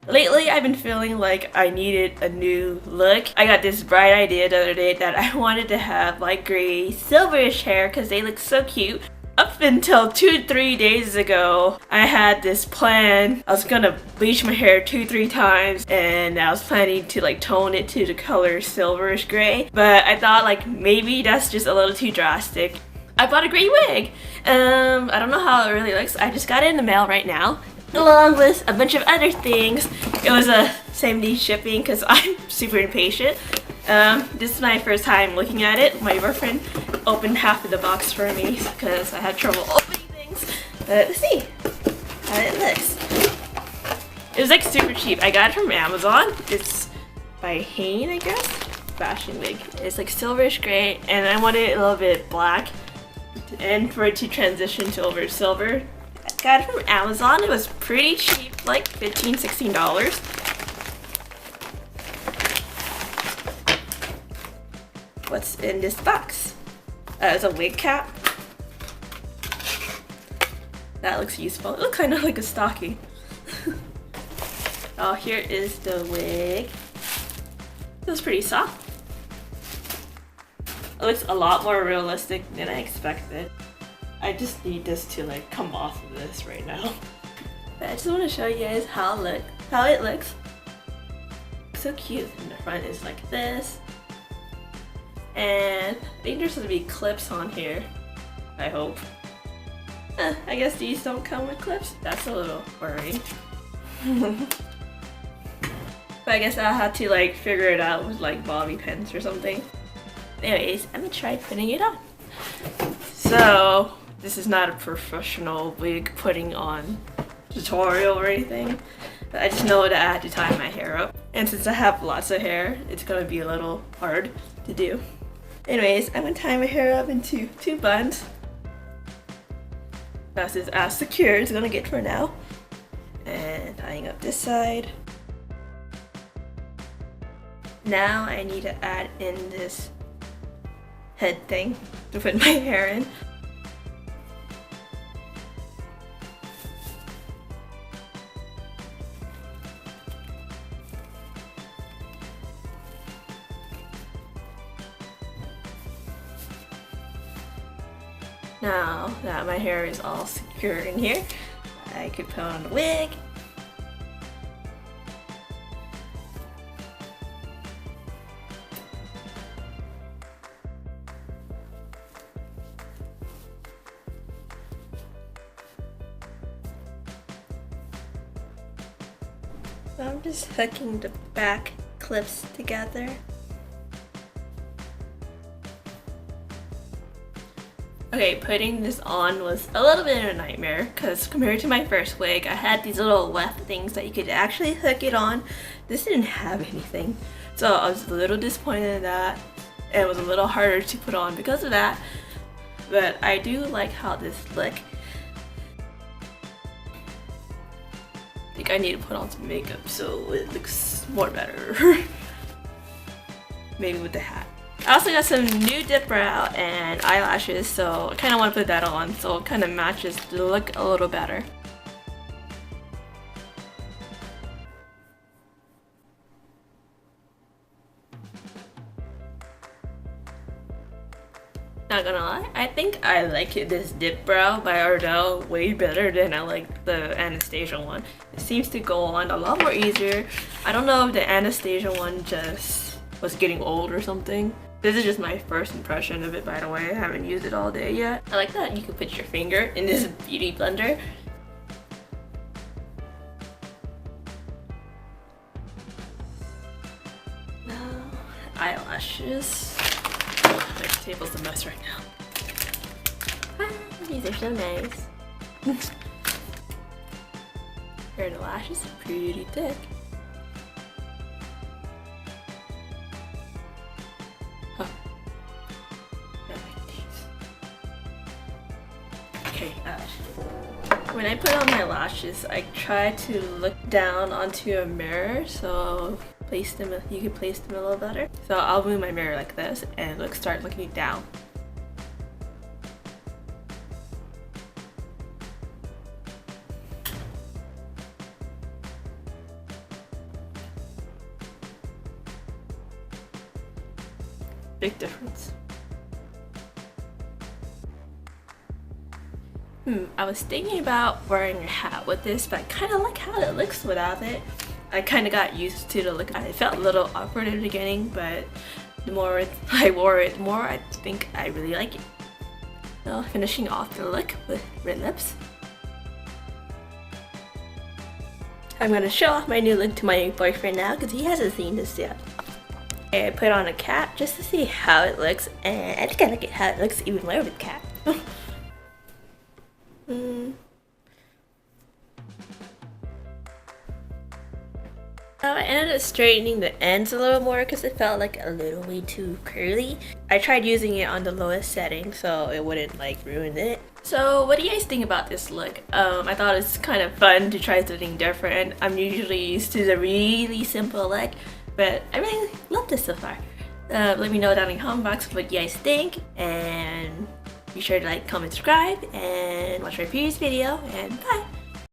Lately, I've been feeling like I needed a new look. I got this bright idea the other day that I wanted to have light gray silverish hair because they look so cute. Up until 2-3 days ago, I had this plan. I was gonna bleach my hair 2-3 times and I was planning to like tone it to the color silverish gray, but I thought like maybe that's just a little too drastic. I bought a gray wig. I don't know how it really looks. I just got it in the mail right now, along with a bunch of other things. It was a same-day shipping because I'm super impatient. This is my first time looking at it. My boyfriend opened half of the box for me because I had trouble opening things. Let's see how it looks. It was like super cheap. I got it from Amazon. It's by Hain, I guess. Fashion wig. It's like silverish gray, and I wanted it a little bit black, and for it to transition to over silver. I got it from Amazon. It was pretty cheap, like $15-16. What's in this box? It's a wig cap. That looks useful. It looks kind of like a stocking. Oh, here is the wig. It was pretty soft. It looks a lot more realistic than I expected. I just need this to like come off of this right now. But I just want to show you guys how it looks. So cute. And the front is like this. And I think there's going to be clips on here. I hope. I guess these don't come with clips. That's a little worrying. But I guess I'll have to like figure it out with like bobby pins or something. Anyways, I'm gonna try putting it on. So this is not a professional wig putting on tutorial or anything, but I just know that I have to tie my hair up. And since I have lots of hair, it's gonna be a little hard to do. Anyways, I'm gonna tie my hair up into 2 buns. That's as secure as it's gonna get for now. And tying up this side. Now I need to add in this head thing to put my hair in. Now that my hair is all secure in here, I could put on the wig. So I'm just hooking the back clips together. Okay, putting this on was a little bit of a nightmare because compared to my first wig, I had these little left things that you could actually hook it on. This didn't have anything. So I was a little disappointed in that. It was a little harder to put on because of that. But I do like how this looks. I think I need to put on some makeup so it looks more better. Maybe with the hat. I also got some new dip brow and eyelashes, so I kind of want to put that on so it kind of matches the look a little better. Not gonna lie, I think I like this dip brow by Ardell way better than I like the Anastasia one. It seems to go on a lot more easier. I don't know if the Anastasia one just was getting old or something. This is just my first impression of it, by the way. I haven't used it all day yet. I like that you can put your finger in this beauty blender. Now, eyelashes. My table's a mess right now. These are so nice. Here, the lashes are pretty thick. When I put on my lashes, I try to look down onto a mirror, so you can place them a little better. So I'll move my mirror like this and start looking down. Big difference. I was thinking about wearing a hat with this, but I kind of like how it looks without it. I kind of got used to the look. It felt a little awkward in the beginning, but the more I wore it, the more I think I really like it. So finishing off the look with red lips. I'm gonna show off my new look to my boyfriend now because he hasn't seen this yet. I put on a cap just to see how it looks, and I think I like it how it looks even more with cap. I ended up straightening the ends a little more because it felt like a little way too curly. I tried using it on the lowest setting so it wouldn't like ruin it. So what do you guys think about this look? I thought it's kind of fun to try something different. I'm usually used to the really simple look, but I really love this so far. Let me know down in the comment box what you guys think, and be sure to like, comment, subscribe, and watch my previous video, and bye!